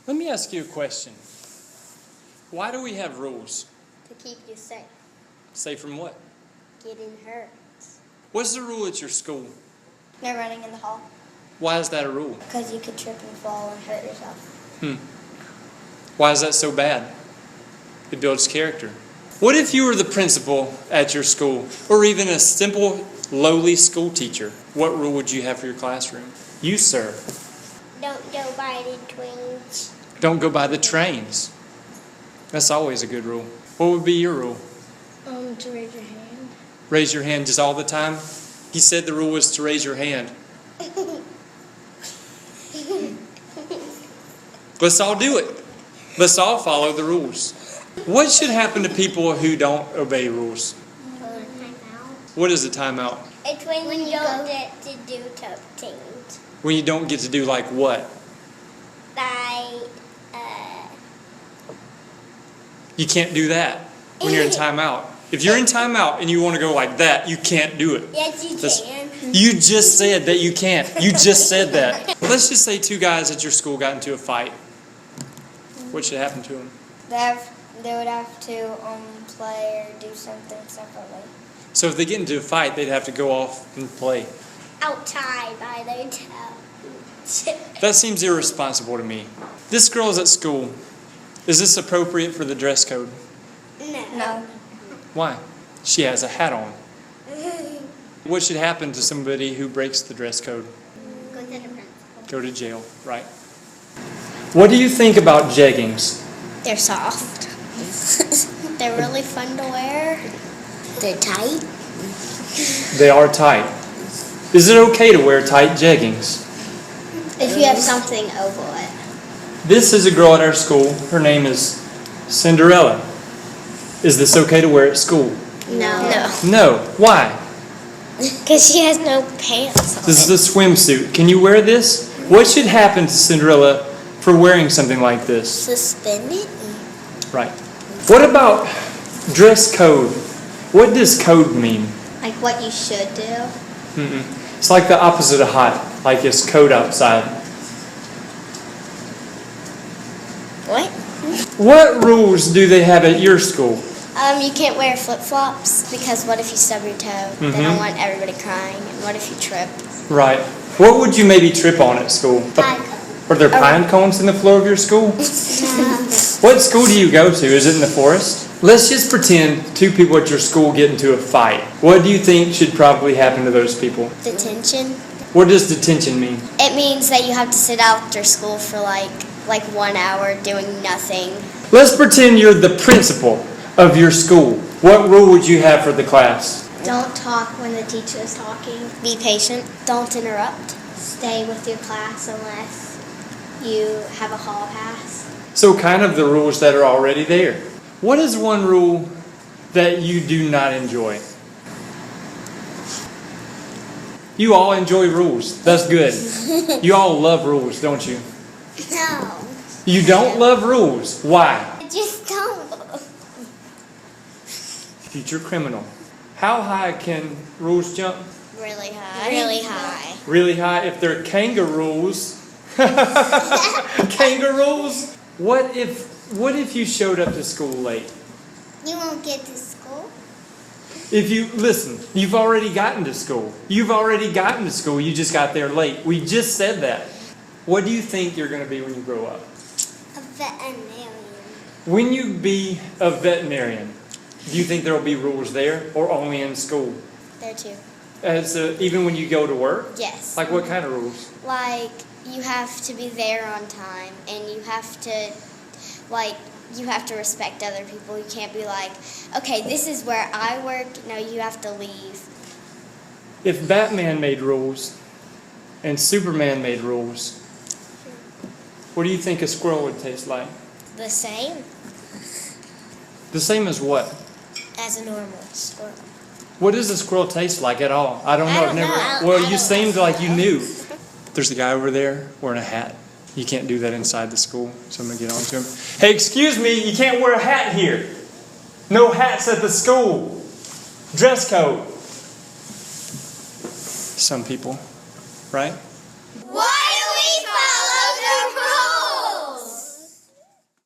Let me ask you a question. Why do we have rules? To keep you safe. Safe from what? Getting hurt. What's the rule at your school? No running in the hall. Why is that a rule? Because you could trip and fall and hurt yourself. Why is that so bad? It builds character. What if you were the principal at your school, or even a simple, lowly school teacher? What rule would you have for your classroom? You, sir. Don't go by the trains. Don't go by the trains. That's always a good rule. What would be your rule? To raise your hand. Raise your hand just all the time? He said the rule was to raise your hand. Let's all do it. Let's all follow the rules. What should happen to people who don't obey rules? What is a timeout? It's when you don't get to do tough things. When you don't get to do like what? Like, You can't do that when you're in timeout. If you're in timeout and you want to go like that, you can't do it. yes, you can. You just said that you can't. You just said that. Let's just say two guys at your school got into a fight. What should happen to them? They would have to play or do something separately. So if they get into a fight, they'd have to go off and play. Outside by their toes. That seems irresponsible to me. This girl is at school. Is this appropriate for the dress code? No. Why? She has a hat on. What should happen to somebody who breaks the dress code? Go to the principal. Go to jail, right? What do you think about jeggings? They're soft. They're really fun to wear. They're tight. They are tight. Is it okay to wear tight jeggings? If you have something over it. This is a girl at our school. Her name is Cinderella. Is this okay to wear at school? No. No. Why? Because she has no pants on. This is a swimsuit. Can you wear this? What should happen to Cinderella for wearing something like this? Suspended? Right. What about dress code? What does code mean? Like what you should do. It's like the opposite of hot. Like it's code outside. What? What rules do they have at your school? You can't wear flip-flops because what if you stub your toe? They don't want everybody crying. And what if you trip? Right. What would you maybe trip on at school? Pine cone. Are there pine cones in the floor of your school? What school do you go to? Is it in the forest? Let's just pretend two people at your school get into a fight. What do you think should probably happen to those people? Detention. What does detention mean? It means that you have to sit after school for like 1 hour doing nothing. Let's pretend you're the principal of your school. What rule would you have for the class? Don't talk when the teacher is talking. Be patient. Don't interrupt. Stay with your class unless you have a hall pass. So kind of the rules that are already there. What is one rule that you do not enjoy? You all enjoy rules. That's good. You all love rules, don't you? No. You don't love rules. Why? I just don't. Future criminal. How high can rules jump? Really high. Really high. Really high if they're kangaroos. Kangaroos? What if you showed up to school late? You won't get to school? If you listen, you've already gotten to school. You've already gotten to school. You just got there late. We just said that. What do you think you're going to be when you grow up? A veterinarian. When you be a veterinarian, do you think there will be rules there or only in school? There too. Even when you go to work? Yes. Like what kind of rules? Like you have to be there on time and you have to respect other people. You can't be like, okay, this is where I work. No, you have to leave. If Batman made rules and Superman made rules, what do you think a squirrel would taste like? The same The same as what? as a normal squirrel. What does a squirrel taste like at all? I don't know. I don't know. Well, I you don't seemed know. like you knew. There's a guy over there wearing a hat. You can't do that inside the school, so I'm going to get on to him. Hey, excuse me, you can't wear a hat here. No hats at the school. Dress code. Some people, right? What?